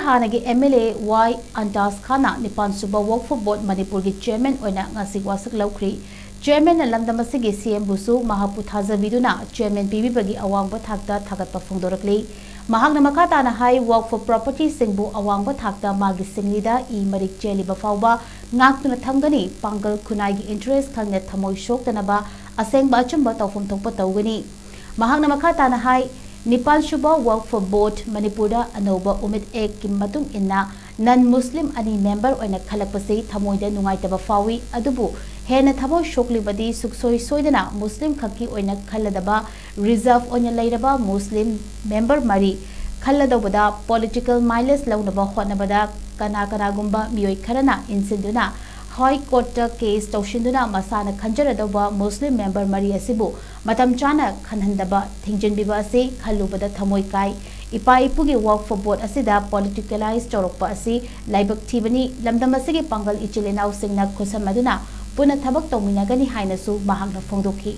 Hannagi Mla Y Antas Khana Nipan Suba Waqf Board Manipur ki Chairman Oina Ngasi Washk Laukri Chairman Lamdam asigi CM busu mahapu thazabiduna Chairman pibibagi awangba thakta thagatpa phongdorakli mahakna makha tana hai Waqf property singbu awangba thakta magi singlida I marik cheliba fawba ngaktuna thamgani pangal khunai gi interest khangna thamoi shoktanaba asengba achumba tawfum thokpa tawgani mahakna makha tana hai 8th Suba Waqf Board Manipura Anoba Umid Ek ki matung inna non-Muslim ani member oina khalakpase thamoida nungaitaba fawi adubu hena thamo shoklibadi suksoi soidana Muslim khaki oina khalladaba reserve oina leiraba Muslim member mari khalladobada political mileage launaba hotnabada kana gumba mioi kharana insinduna High Court case tawshinduna masana khanjaradaba Muslim member mari asibu matam chana khanhandaba thingjinbiba ase khalubada thamoi kai ipa ipugi Waqf Board asida politicalized torokpa asi laibak thibani lamdam asigi pangal ichilenau singna khosamaduna puna thabak tawminagani hainasu mahakna phongdokhi